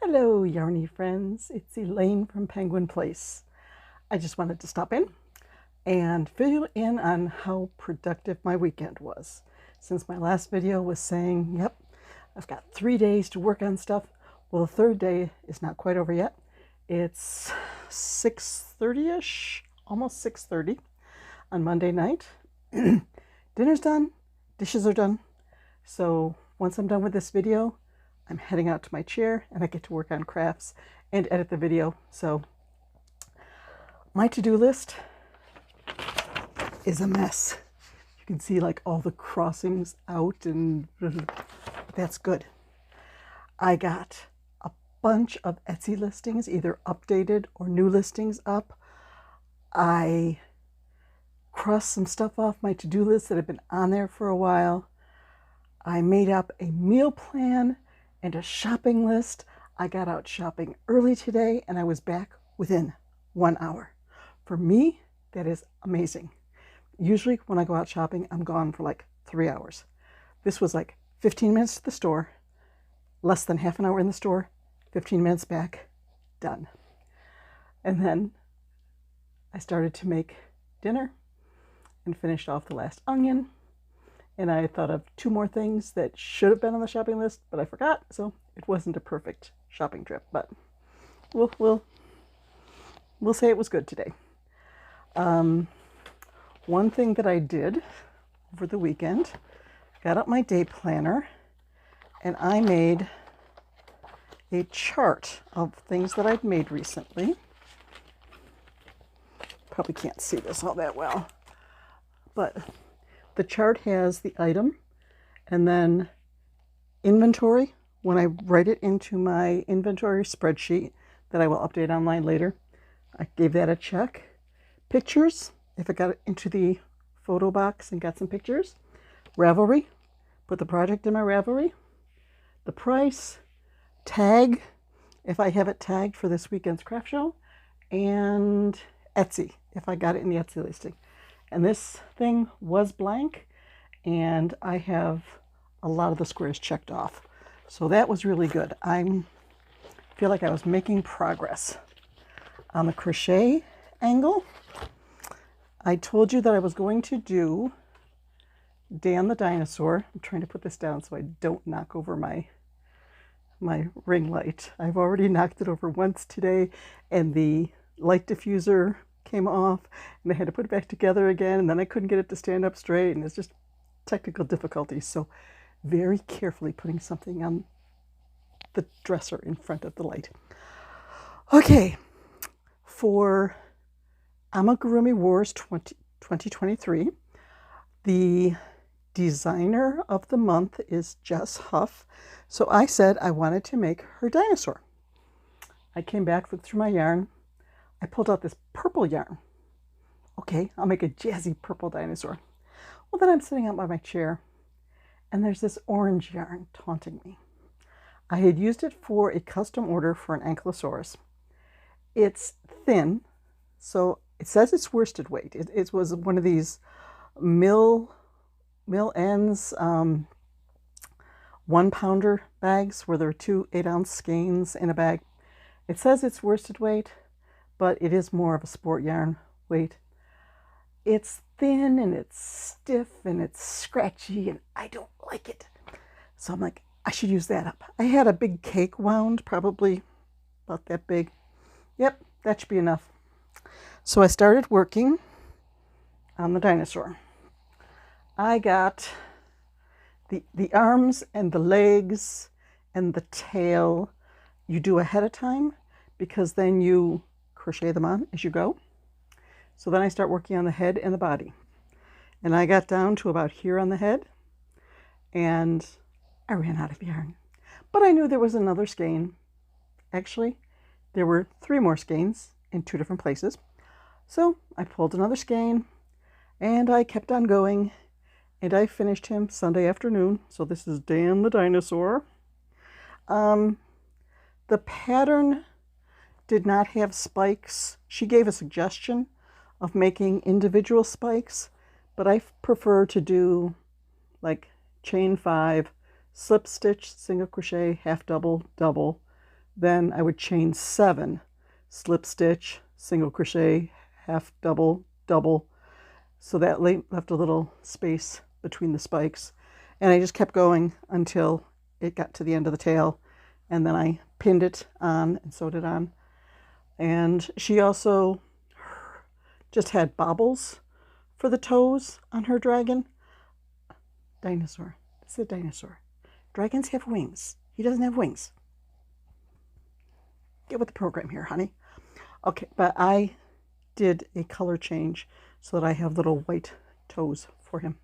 Hello, yarny friends. It's Elaine from Penguin Place. I just wanted to stop in and fill you in on how productive my weekend was. Since my last video was saying, yep, I've got 3 days to work on stuff. Well, the third day is not quite over yet. It's 6:30-ish, almost 6:30 on Monday night. Dinner's done, dishes are done. So once I'm done with this video, I'm heading out to my chair and I get to work on crafts and edit the video. So my to-do list is a mess. You can see like all the crossings out, and that's good. I got a bunch of Etsy listings, either updated or new listings up. I crossed some stuff off my to-do list that had been on there for a while. I made up a meal plan and a shopping list. I got out shopping early today and I was back within 1 hour. For me, that is amazing. Usually when I go out shopping, I'm gone for like 3 hours. This was like 15 minutes to the store, less than half an hour in the store, 15 minutes back, done. And then I started to make dinner and finished off the last onion. And I thought of 2 more things that should have been on the shopping list, but I forgot, so it wasn't a perfect shopping trip. But we'll say it was good today. One thing that I did over the weekend, got out my day planner, and I made a chart of things that I've made recently. Probably can't see this all that well, but the chart has the item and then inventory. When I write it into my inventory spreadsheet that I will update online later, I gave that a check. Pictures, if I got it into the photo box and got some pictures. Ravelry, put the project in my Ravelry. The price, tag, if I have it tagged for this weekend's craft show. And Etsy, if I got it in the Etsy listing. And this thing was blank, and I have a lot of the squares checked off. So that was really good. I feel like I was making progress. On the crochet angle, I told you that I was going to do Dan the Dinosaur. I'm trying to put this down so I don't knock over my ring light. I've already knocked it over once today, and the light diffuser came off and I had to put it back together again, and then I couldn't get it to stand up straight, and it's just technical difficulties. So very carefully putting something on the dresser in front of the light. Okay, for Amigurumi Wars 2023, the designer of the month is Jess Huff. So I said I wanted to make her dinosaur. I came back, looked through my yarn. I pulled out this purple yarn. Okay, I'll make a jazzy purple dinosaur. Well, then I'm sitting out by my chair, and there's this orange yarn taunting me. I had used it for a custom order for an ankylosaurus. It's thin, so it says it's worsted weight. It was one of these mill ends 1-pounder bags where there are 2 8-ounce skeins in a bag. It says it's worsted weight, but it is more of a sport yarn weight. It's thin and it's stiff and it's scratchy, and I don't like it. So I'm like, I should use that up. I had a big cake wound, probably about that big. Yep, that should be enough. So I started working on the dinosaur. I got the arms and the legs and the tail you do ahead of time, because then you crochet them on as you go. So then I start working on the head and the body. And I got down to about here on the head, and I ran out of yarn. But I knew there was another skein. Actually, there were 3 more skeins in 2 different places. So I pulled another skein, and I kept on going, and I finished him Sunday afternoon. So this is Dan the Dinosaur. The pattern did not have spikes. She gave a suggestion of making individual spikes, but I prefer to do like chain 5, slip stitch, single crochet, half double, double, then I would chain 7, slip stitch, single crochet, half double, double. So that left a little space between the spikes. And I just kept going until it got to the end of the tail. And then I pinned it on and sewed it on. And she also just had bobbles for the toes on her dragon. Dinosaur. This is a dinosaur. Dragons have wings. He doesn't have wings. Get with the program here, honey. Okay, but I did a color change so that I have little white toes for him.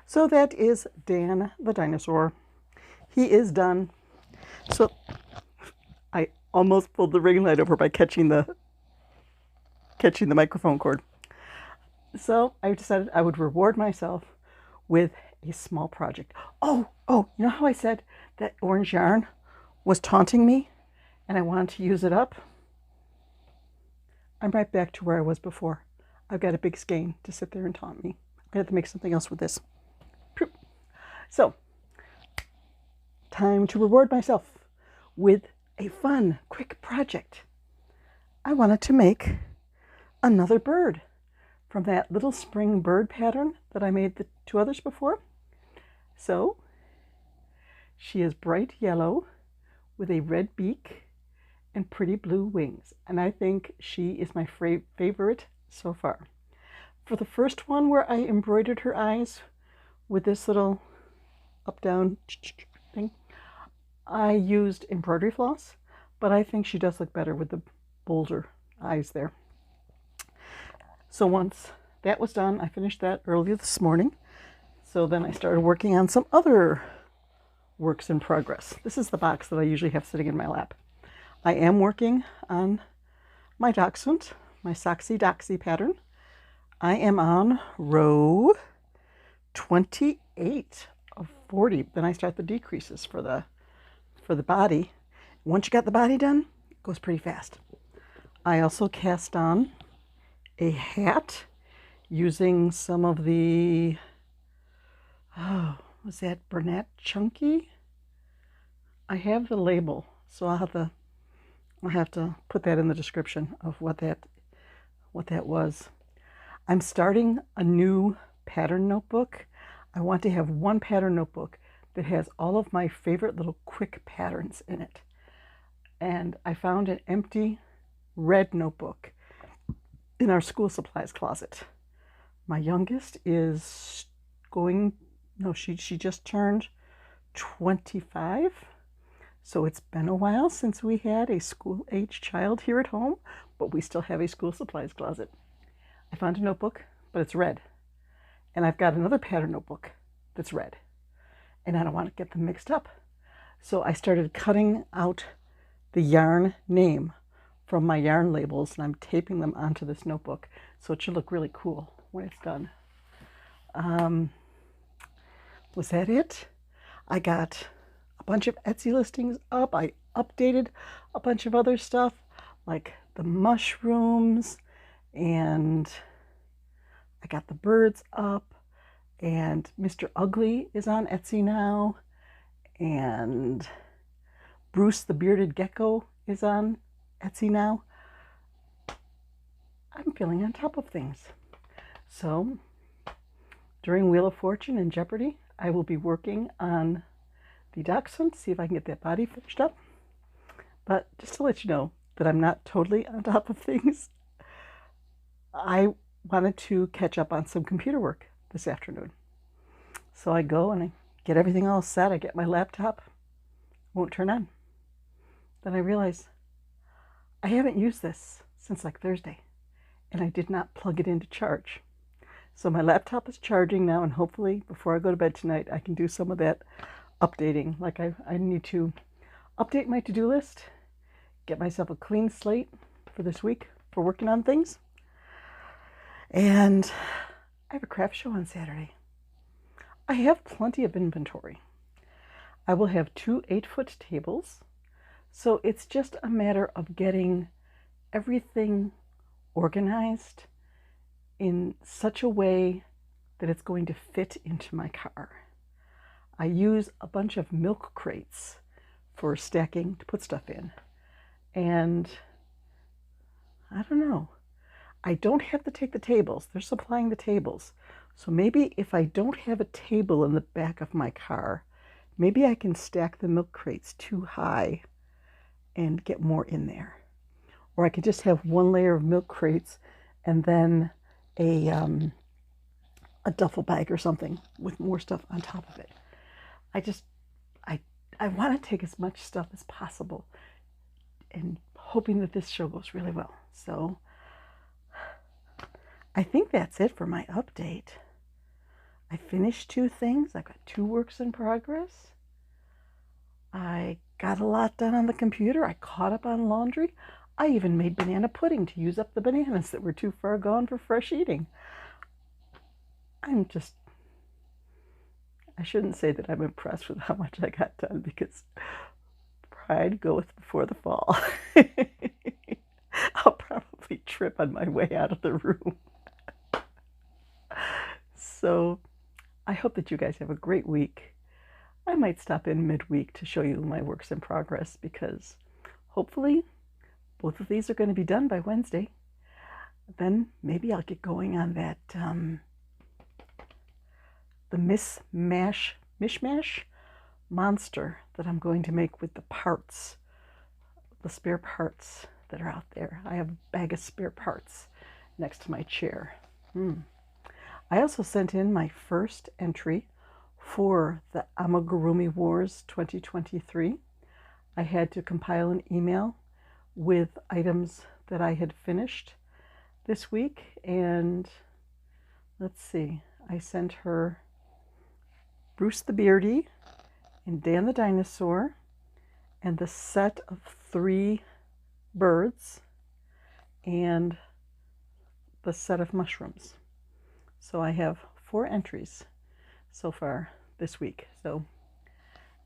So that is Dan the dinosaur. He is done. So I almost pulled the ring light over by catching the microphone cord. So I decided I would reward myself with a small project. Oh, you know how I said that orange yarn was taunting me and I wanted to use it up? I'm right back to where I was before. I've got a big skein to sit there and taunt me. I'm going to have to make something else with this. So, time to reward myself with a fun, quick project. I wanted to make another bird from that little spring bird pattern that I made the 2 others before. So, she is bright yellow with a red beak and pretty blue wings. And I think she is my favorite so far. For the first one where I embroidered her eyes with this little up-down thing, I used embroidery floss, but I think she does look better with the bolder eyes there. So once that was done, I finished that early this morning. So then I started working on some other works in progress. This is the box that I usually have sitting in my lap. I am working on my Dachshund, my Soxy Doxy pattern. I am on row 28 of 40. Then I start the decreases for the body. Once you got the body done, it goes pretty fast. I also cast on a hat using some of the, was that Bernat Chunky? I have the label, so I'll have to put that in the description of what that was. I'm starting a new pattern notebook. I want to have one pattern notebook that has all of my favorite little quick patterns in it. And I found an empty red notebook in our school supplies closet. My youngest is she just turned 25. So it's been a while since we had a school-age child here at home, but we still have a school supplies closet. I found a notebook, but it's red. And I've got another pattern notebook that's red. And I don't want to get them mixed up. So I started cutting out the yarn name from my yarn labels, and I'm taping them onto this notebook. So it should look really cool when it's done. Was that it? I got a bunch of Etsy listings up. I updated a bunch of other stuff like the mushrooms, and I got the birds up, and Mr. Ugly is on Etsy now, and Bruce the Bearded Gecko is on Etsy now. I'm feeling on top of things. So during Wheel of Fortune and Jeopardy, I will be working on the Dachshund, see if I can get that body finished up. But just to let you know that I'm not totally on top of things, I wanted to catch up on some computer work this afternoon. So I go and I get everything all set. I get my laptop, won't turn on. Then I realize I haven't used this since like Thursday, and I did not plug it in to charge. So my laptop is charging now, and hopefully before I go to bed tonight, I can do some of that updating. Like I need to update my to-do list, get myself a clean slate for this week for working on things. And I have a craft show on Saturday. I have plenty of inventory. I will have 2 8-foot tables. So it's just a matter of getting everything organized in such a way that it's going to fit into my car. I use a bunch of milk crates for stacking to put stuff in. And I don't know. I don't have to take the tables. They're supplying the tables. So maybe if I don't have a table in the back of my car, maybe I can stack the milk crates too high and get more in there. Or I could just have one layer of milk crates and then a duffel bag or something with more stuff on top of it. I want to take as much stuff as possible and hoping that this show goes really well. So I think that's it for my update. I finished 2 things. I've got 2 works in progress. I got a lot done on the computer. I caught up on laundry. I even made banana pudding to use up the bananas that were too far gone for fresh eating. I shouldn't say that I'm impressed with how much I got done because pride goeth before the fall. I'll probably trip on my way out of the room. So I hope that you guys have a great week. I might stop in midweek to show you my works in progress because hopefully both of these are going to be done by Wednesday. Then maybe I'll get going on that the mishmash monster that I'm going to make with the parts, the spare parts that are out there. I have a bag of spare parts next to my chair. I also sent in my first entry for the Amigurumi Wars 2023. I had to compile an email with items that I had finished this week, and let's see, I sent her Bruce the Beardie and Dan the Dinosaur and the set of 3 birds and the set of mushrooms. So I have 4 entries so far this week. So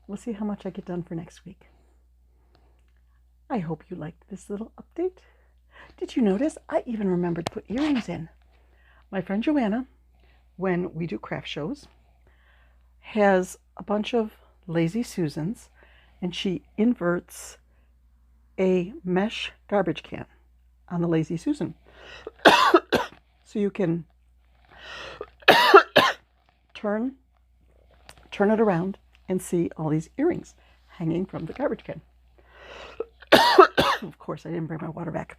we'll see how much I get done for next week. I hope you liked this little update. Did you notice I even remembered to put earrings in? My friend Joanna, when we do craft shows, has a bunch of Lazy Susans, and she inverts a mesh garbage can on the Lazy Susan. So you can turn it around and see all these earrings hanging from the garbage can. Of course, I didn't bring my water back.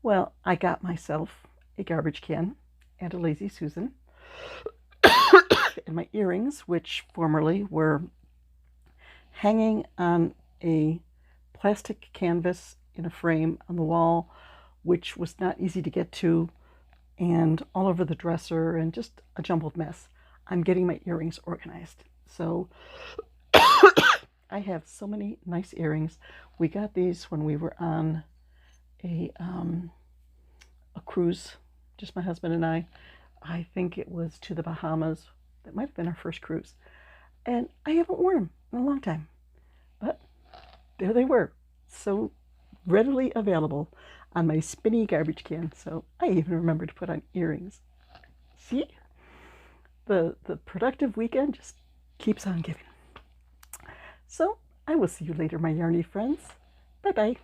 Well, I got myself a garbage can and a Lazy Susan. And my earrings, which formerly were hanging on a plastic canvas in a frame on the wall, which was not easy to get to, and all over the dresser, and just a jumbled mess. I'm getting my earrings organized. So I have so many nice earrings. We got these when we were on a cruise, just my husband and I. I think it was to the Bahamas. That might have been our first cruise. And I haven't worn them in a long time. But there they were, so readily available on my spinny garbage can. So I even remember to put on earrings. See? The productive weekend just keeps on giving. So I will see you later, my yarny friends. Bye-bye.